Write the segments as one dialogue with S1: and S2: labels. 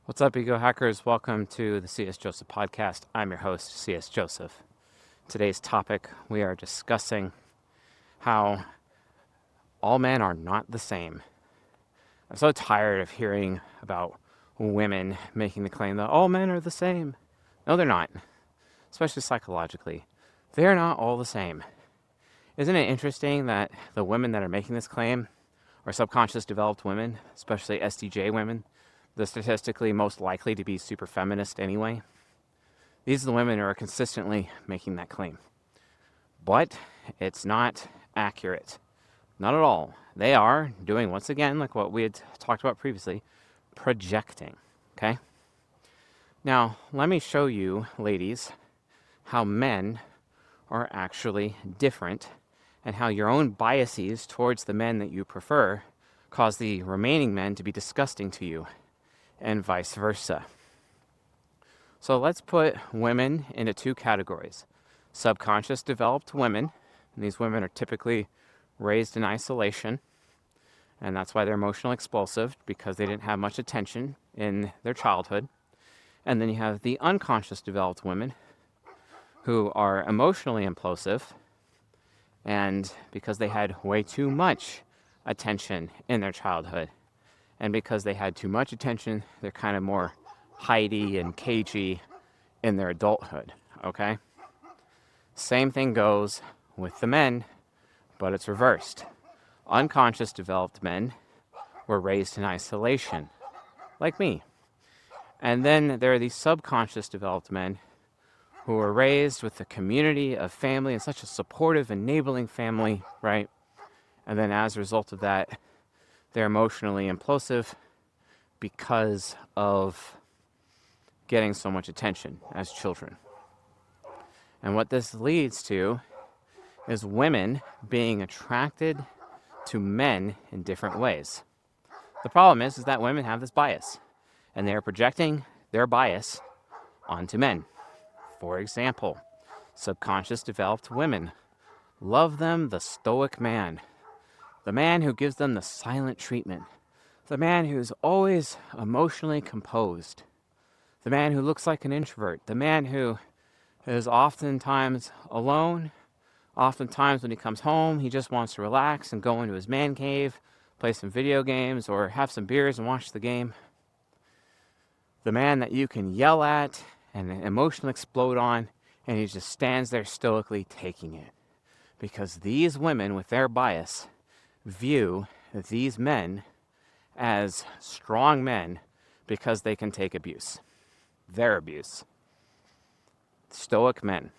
S1: What's up, Ego Hackers? Welcome to the C.S. Joseph podcast. I'm your host, C.S. Joseph. Today's topic, we are discussing how all men are not the same. I'm so tired of hearing about women making the claim that all men are the same. No, they're not, especially psychologically. They're not all the same. Isn't it interesting that the women that are making this claim are subconscious developed women, especially SDJ women? The statistically most likely to be super feminist anyway. These are the women who are consistently making that claim. But it's not accurate. Not at all. They are doing, once again, like what we had talked about previously, projecting. Okay? Now, let me show you, ladies, how men are actually different and how your own biases towards the men that you prefer cause the remaining men to be disgusting to you, and vice versa. So let's put women into two categories. Subconscious developed women, and these women are typically raised in isolation, and that's why they're emotionally explosive, because they didn't have much attention in their childhood. And then you have the unconscious developed women who are emotionally implosive, and because they had way too much attention in their childhood. And because they had too much attention, they're kind of more hidey and cagey in their adulthood, okay? Same thing goes with the men, but it's reversed. Unconscious developed men were raised in isolation, like me. And then there are these subconscious developed men who were raised with a community of family and such a supportive, enabling family, right? And then as a result of that, they're emotionally implosive because of getting so much attention as children. And what this leads to is women being attracted to men in different ways. The problem is that women have this bias, and they're projecting their bias onto men. For example, subconscious developed women love them the Stoic man. The man who gives them the silent treatment. The man who's always emotionally composed. The man who looks like an introvert. The man who is oftentimes alone. Oftentimes when he comes home, he just wants to relax and go into his man cave, play some video games, or have some beers and watch the game. The man that you can yell at and emotionally explode on, and he just stands there stoically taking it. Because these women, with their bias, view these men as strong men because they can take abuse. Their abuse. Stoic men.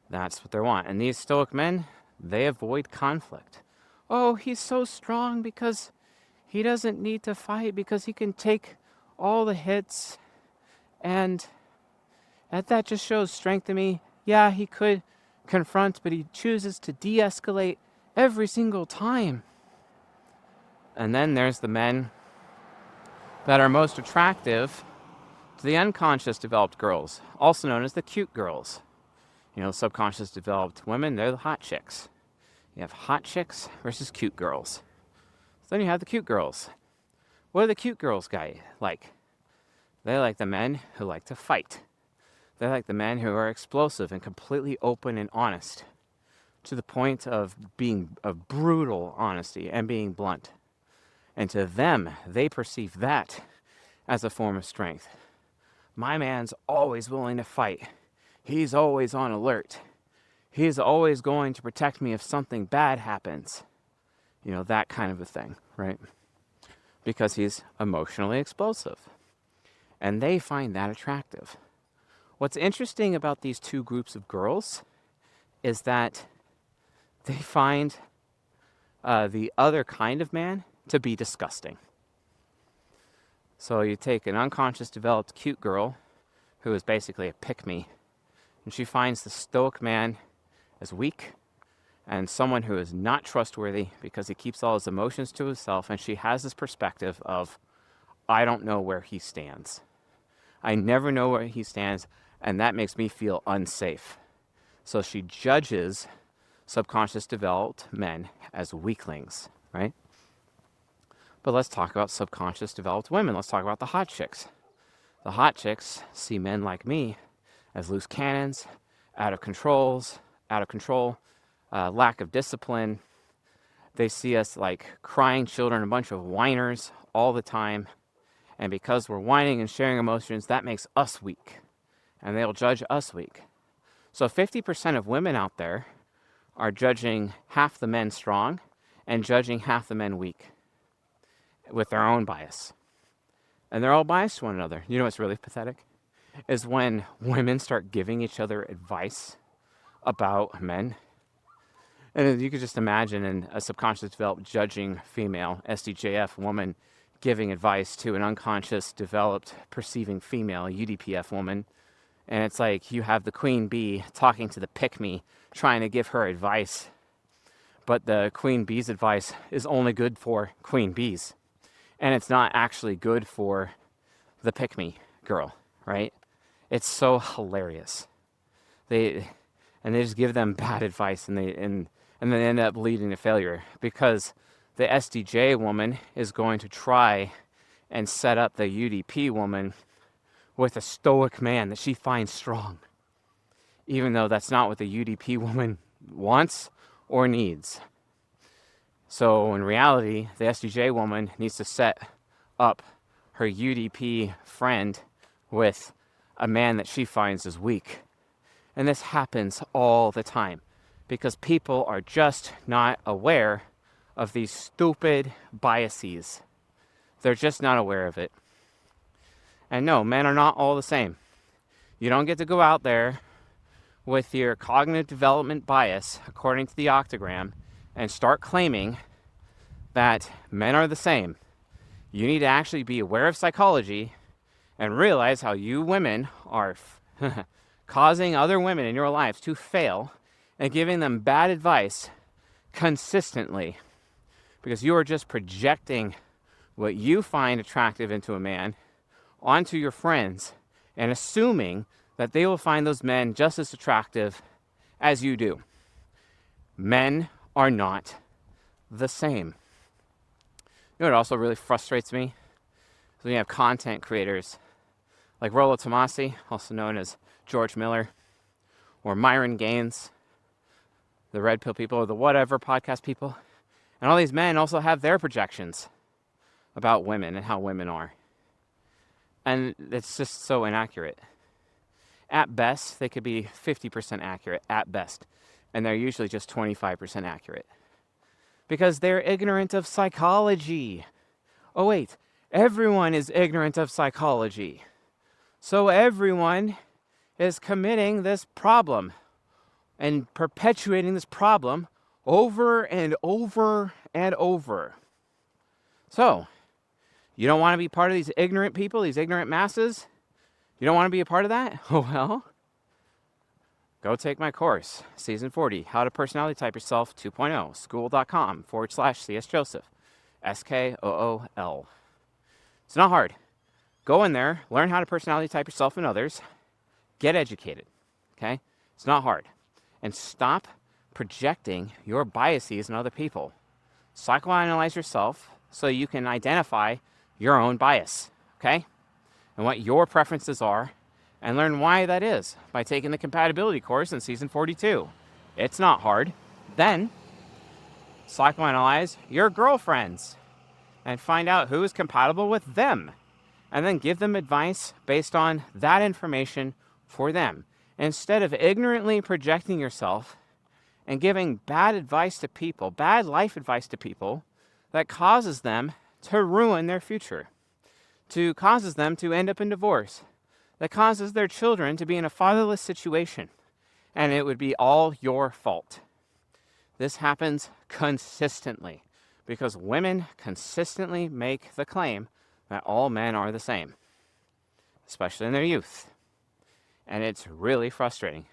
S1: That's what they want. And these Stoic men, they avoid conflict. Oh, he's so strong because he doesn't need to fight, because he can take all the hits. And that just shows strength to me. Yeah, he could confront, but he chooses to de-escalate every single time. And then there's the men that are most attractive to the unconscious developed girls, also known as the cute girls. You know, subconscious developed women, they're the hot chicks. You have hot chicks versus cute girls. So then you have the cute girls. What are the cute girls like? They like the men who like to fight. They like the men who are explosive and completely open and honest, to the point of being of brutal honesty and being blunt. And to them, they perceive that as a form of strength. My man's always willing to fight. He's always on alert. He's always going to protect me if something bad happens. You know, that kind of a thing, right? Because he's emotionally explosive. And they find that attractive. What's interesting about these two groups of girls is that they find the other kind of man to be disgusting. So you take an unconscious developed cute girl who is basically a pick-me, and she finds the Stoic man as weak and someone who is not trustworthy because he keeps all his emotions to himself, and she has this perspective of, I don't know where he stands. I never know where he stands, and that makes me feel unsafe. So she judges subconscious developed men as weaklings, right? But let's talk about subconscious developed women. Let's talk about the hot chicks. The hot chicks see men like me as loose cannons, out of control, lack of discipline. They see us like crying children, a bunch of whiners all the time. And because we're whining and sharing emotions, that makes us weak. And they'll judge us weak. So 50% of women out there are judging half the men strong and judging half the men weak with their own bias. And they're all biased to one another. You know what's really pathetic? Is when women start giving each other advice about men. And you could just imagine in a subconscious developed judging female, SDJF woman, giving advice to an unconscious developed perceiving female, UDPF woman. And it's like you have the queen bee talking to the pick-me, trying to give her advice. But the queen bee's advice is only good for queen bees. And it's not actually good for the pick-me girl, right? It's so hilarious. They just give them bad advice, and they end up leading to failure, because the SDJ woman is going to try and set up the UDP woman with a stoic man that she finds strong, even though that's not what the UDP woman wants or needs. So in reality, the SDJ woman needs to set up her UDP friend with a man that she finds is weak. And this happens all the time because people are just not aware of these stupid biases. They're just not aware of it. And no, men are not all the same. You don't get to go out there with your cognitive development bias, according to the Octagram, and start claiming that men are the same. You need to actually be aware of psychology and realize how you women are causing other women in your lives to fail and giving them bad advice consistently, because you are just projecting what you find attractive into a man onto your friends and assuming that they will find those men just as attractive as you do. Men are not the same. You know what also really frustrates me? So you have content creators like Rollo Tomasi, also known as George Miller, or Myron Gaines, the Red Pill people, or the whatever podcast people. And all these men also have their projections about women and how women are. And it's just so inaccurate. At best, they could be 50% accurate, at best. And they're usually just 25% accurate. Because they're ignorant of psychology. Oh wait, everyone is ignorant of psychology. So everyone is committing this problem and perpetuating this problem over and over and over. So, you don't want to be part of these ignorant people, these ignorant masses? You don't want to be a part of that? Oh, well, go take my course, Season 40, How to Personality Type Yourself 2.0, school.com/CS Joseph, SKOOL. It's not hard. Go in there, learn how to personality type yourself and others, get educated, okay? It's not hard. And stop projecting your biases on other people. Psychoanalyze yourself so you can identify your own bias, okay? And what your preferences are, and learn why that is by taking the compatibility course in Season 42. It's not hard. Then, psychoanalyze your girlfriends and find out who is compatible with them. And then give them advice based on that information for them, instead of ignorantly projecting yourself and giving bad advice to people, bad life advice to people that causes them to ruin their future, causes them to end up in divorce, that causes their children to be in a fatherless situation, and it would be all your fault. This happens consistently because women consistently make the claim that all men are the same, especially in their youth. And it's really frustrating.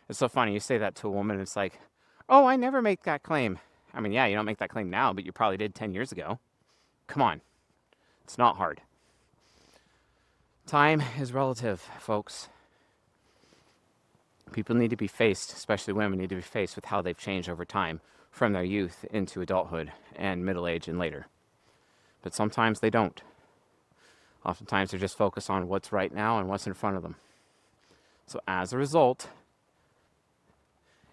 S1: It's so funny, you say that to a woman, it's like, oh, I never make that claim. I mean, yeah, you don't make that claim now, but you probably did 10 years ago. Come on. It's not hard. Time is relative, folks. People need to be faced, especially women need to be faced with how they've changed over time from their youth into adulthood and middle age and later. But sometimes they don't. Oftentimes they're just focused on what's right now and what's in front of them. So as a result,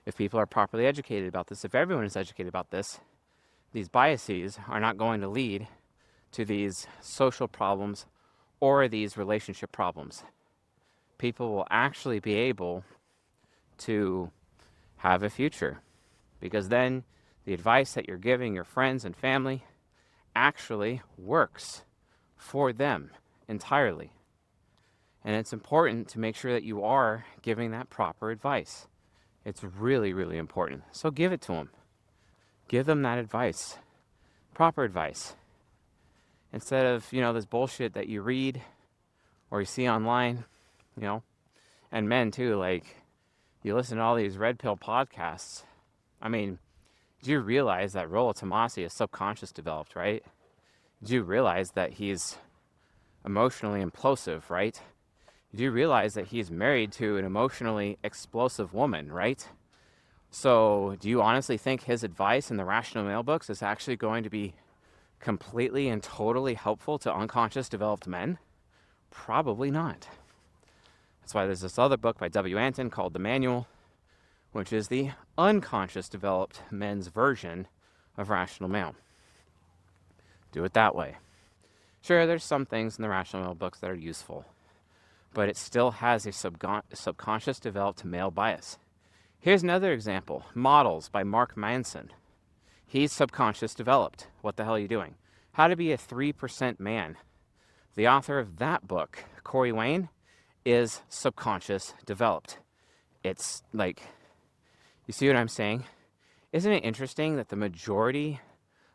S1: if people are properly educated about this, if everyone is educated about this, these biases are not going to lead to these social problems or these relationship problems. People will actually be able to have a future, because then the advice that you're giving your friends and family actually works for them entirely. And it's important to make sure that you are giving that proper advice. It's really, really important. So give it to them. Give them that advice. Proper advice. Instead of, this bullshit that you read or you see online, and men too, like, you listen to all these red pill podcasts. I mean, do you realize that Rollo Tomasi is subconscious developed, right? Do you realize that he's emotionally implosive, right? Do you realize that he's married to an emotionally explosive woman, right? So do you honestly think his advice in the Rational Male books is actually going to be completely and totally helpful to unconscious developed men? Probably not. That's why there's this other book by W. Anton called The Manual, which is the unconscious developed men's version of Rational Male. Do it that way. Sure, there's some things in the Rational Male books that are useful, but it still has a subconscious developed male bias. Here's another example. Models by Mark Manson. He's subconscious developed. What the hell are you doing? How to Be a 3% Man. The author of that book, Corey Wayne, is subconscious developed. It's like, you see what I'm saying? Isn't it interesting that the majority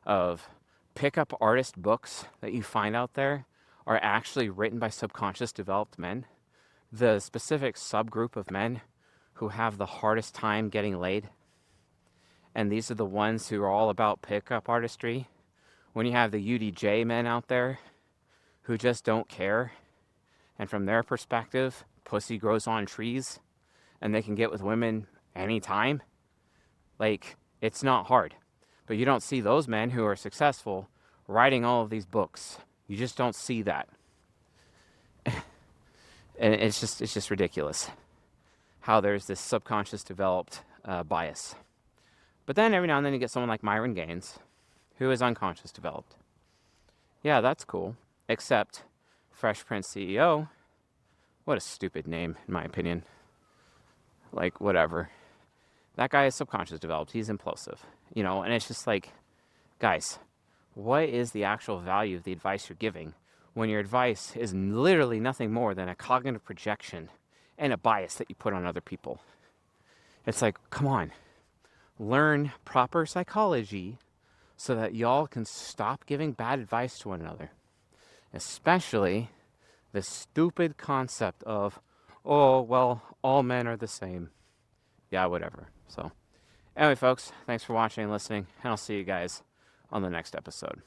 S1: of pickup artist books that you find out there are actually written by subconscious developed men? The specific subgroup of men who have the hardest time getting laid. And these are the ones who are all about pickup artistry. When you have the UDJ men out there who just don't care, and from their perspective, pussy grows on trees, and they can get with women anytime. Like, it's not hard. But you don't see those men who are successful writing all of these books. You just don't see that. And it's just ridiculous how there's this subconscious developed bias. But then every now and then you get someone like Myron Gaines, who is unconscious developed. Yeah, that's cool. Except Fresh Prince CEO, what a stupid name, in my opinion. Like, whatever. That guy is subconscious developed. He's implosive. And it's just like, guys, what is the actual value of the advice you're giving when your advice is literally nothing more than a cognitive projection and a bias that you put on other people? It's like, come on. Learn proper psychology so that y'all can stop giving bad advice to one another. Especially the stupid concept of, oh, well, all men are the same. Yeah, whatever. So, anyway, folks, thanks for watching and listening, and I'll see you guys on the next episode.